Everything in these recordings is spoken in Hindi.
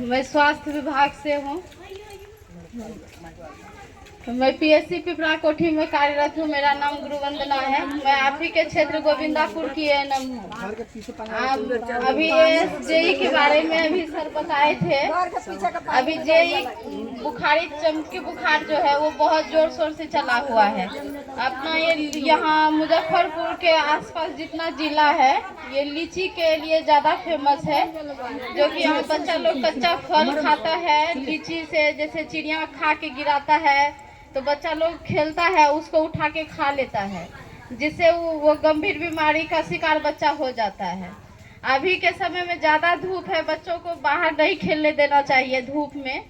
मैं स्वास्थ्य विभाग से हूँ। मैं पीएससी पिपरा कोठी में कार्यरत हूँ। मेरा नाम गुरुवंदना है। मैं आप ही के क्षेत्र गोविंदापुर की एएनएम हूँ। अभी जेई के बारे में अभी सर बताए थे। अभी जेई बुखारी चमकी बुखार जो है वो बहुत जोर शोर से चला हुआ है। अपना ये यहाँ मुजफ्फरपुर के आसपास जितना जिला है ये लीची के लिए ज़्यादा फेमस है, जो कि यहाँ बच्चा लोग कच्चा फल खाता है लीची से, जैसे चिड़िया खा के गिराता है तो बच्चा लोग खेलता है उसको उठा के खा लेता है, जिससे वो गंभीर बीमारी का शिकार बच्चा हो जाता है। अभी के समय में ज़्यादा धूप है, बच्चों को बाहर नहीं खेलने देना चाहिए। धूप में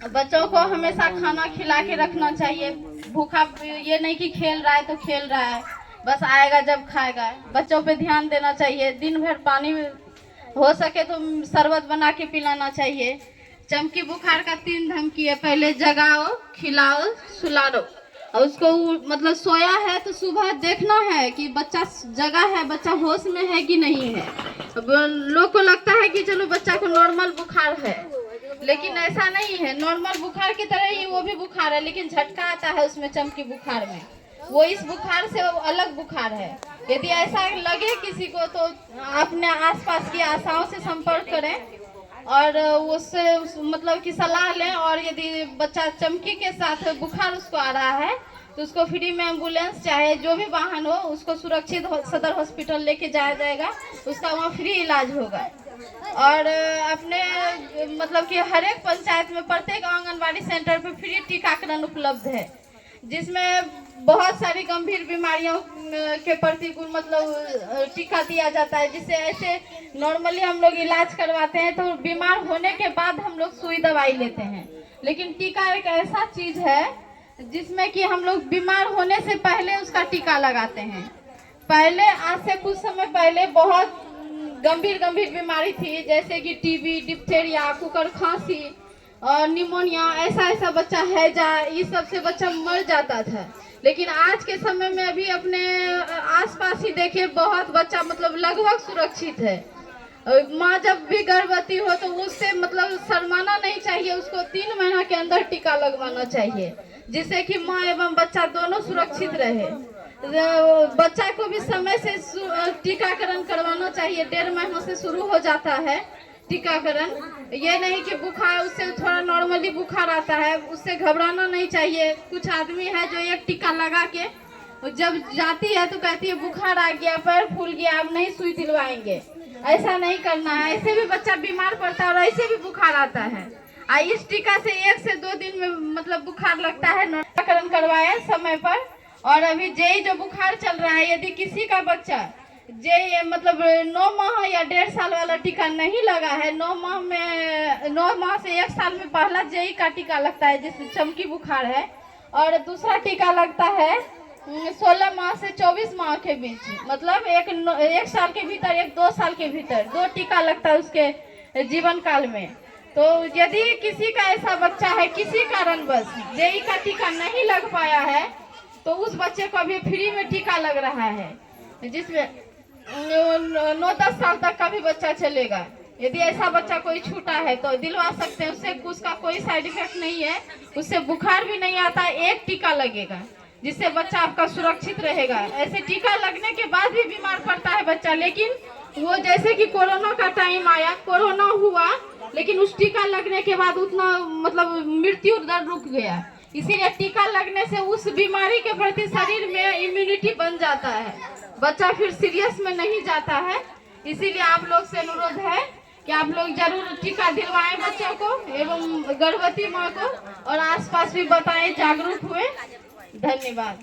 बच्चों को हमेशा खाना खिला के रखना चाहिए। भूखा ये नहीं कि खेल रहा है तो खेल रहा है, बस आएगा जब खाएगा। बच्चों पे ध्यान देना चाहिए। दिन भर पानी हो सके तो शरबत बना के पिलाना चाहिए। चमकी बुखार का 3 धमकी है। पहले जगाओ, खिलाओ, सुलाओ। और उसको मतलब सोया है तो सुबह देखना है कि बच्चा जगा है, बच्चा होश में है कि नहीं है। लोग को लगता है कि चलो बच्चा को नॉर्मल बुखार है, लेकिन ऐसा नहीं है। नॉर्मल बुखार की तरह ही वो भी बुखार है, लेकिन झटका आता है उसमें चमकी बुखार में। वो इस बुखार से अलग बुखार है। यदि ऐसा लगे किसी को तो अपने आसपास की आशाओं से संपर्क करें और उससे मतलब कि सलाह लें। और यदि बच्चा चमकी के साथ बुखार उसको आ रहा है तो उसको फ्री में एम्बुलेंस चाहे जो भी वाहन हो उसको सुरक्षित सदर हॉस्पिटल लेके जाया जाएगा, उसका वहाँ फ्री इलाज होगा। और अपने मतलब कि हर एक पंचायत में प्रत्येक आंगनबाड़ी सेंटर पे फ्री टीकाकरण उपलब्ध है, जिसमें बहुत सारी गंभीर बीमारियों के प्रतिकूल मतलब टीका दिया जाता है। जिससे ऐसे नॉर्मली हम लोग इलाज करवाते हैं तो बीमार होने के बाद हम लोग सुई दवाई लेते हैं, लेकिन टीका एक ऐसा चीज है जिसमें कि हम लोग बीमार होने से पहले उसका टीका लगाते हैं। पहले आज से कुछ समय पहले बहुत गंभीर बीमारी थी, जैसे कि टीबी, डिप्थेरिया, कुकर खांसी और निमोनिया। ऐसा बच्चा हैजा, इस सब से बच्चा मर जाता था। लेकिन आज के समय में अभी अपने आसपास ही देखिए बहुत बच्चा मतलब लगभग सुरक्षित है। माँ जब भी गर्भवती हो तो उससे मतलब शर्माना नहीं चाहिए, उसको 3 महीना के अंदर टीका लगवाना चाहिए, जिससे कि माँ एवं बच्चा दोनों सुरक्षित रहे। बच्चा को भी समय से टीकाकरण करवाना चाहिए। 1.5 महीनों से शुरू हो जाता है टीकाकरण। ये नहीं कि बुखार उससे थोड़ा नॉर्मली बुखार आता है उससे घबराना नहीं चाहिए। कुछ आदमी है जो एक टीका लगा के जब जाती है तो कहती है बुखार आ गया, पैर फूल गया, अब नहीं सुई दिलवाएंगे। ऐसा नहीं करना है, ऐसे भी बच्चा बीमार पड़ता है और ऐसे भी बुखार आता है। इस टीका से 1 से 2 दिन में मतलब बुखार लगता है। टीकाकरण करवाएं समय पर। और अभी जेई जो बुखार चल रहा है, यदि किसी का बच्चा जेई मतलब 9 माह या 1.5 साल वाला टीका नहीं लगा है, 9 माह से 1 साल में पहला जेई का टीका लगता है जिसमें चमकी बुखार है, और दूसरा टीका लगता है 16 माह से 24 माह के बीच, मतलब एक साल के भीतर, 1-2 साल के भीतर 2 टीका लगता है उसके जीवन काल में। तो यदि किसी का ऐसा बच्चा है किसी कारणवश जेई का टीका नहीं लग पाया है तो उस बच्चे को अभी फ्री में टीका लग रहा है, जिसमें 9-10 साल तक का भी बच्चा चलेगा। यदि ऐसा बच्चा कोई छूटा है तो दिलवा सकते हैं, उससे उसका कोई साइड इफेक्ट नहीं है, उससे बुखार भी नहीं आता। एक टीका लगेगा जिससे बच्चा आपका सुरक्षित रहेगा। ऐसे टीका लगने के बाद भी बीमार पड़ता है बच्चा, लेकिन वो जैसे कि कोरोना का टाइम आया, कोरोना हुआ, लेकिन उस टीका लगने के बाद उतना मतलब मृत्यु दर रुक गया। इसीलिए टीका लगने से उस बीमारी के प्रति शरीर में इम्यूनिटी बन जाता है, बच्चा फिर सीरियस में नहीं जाता है। इसीलिए आप लोग से अनुरोध है कि आप लोग जरूर टीका दिलवाएं बच्चों को एवं गर्भवती माँ को, और आसपास भी बताएं, जागरूक हुए। धन्यवाद।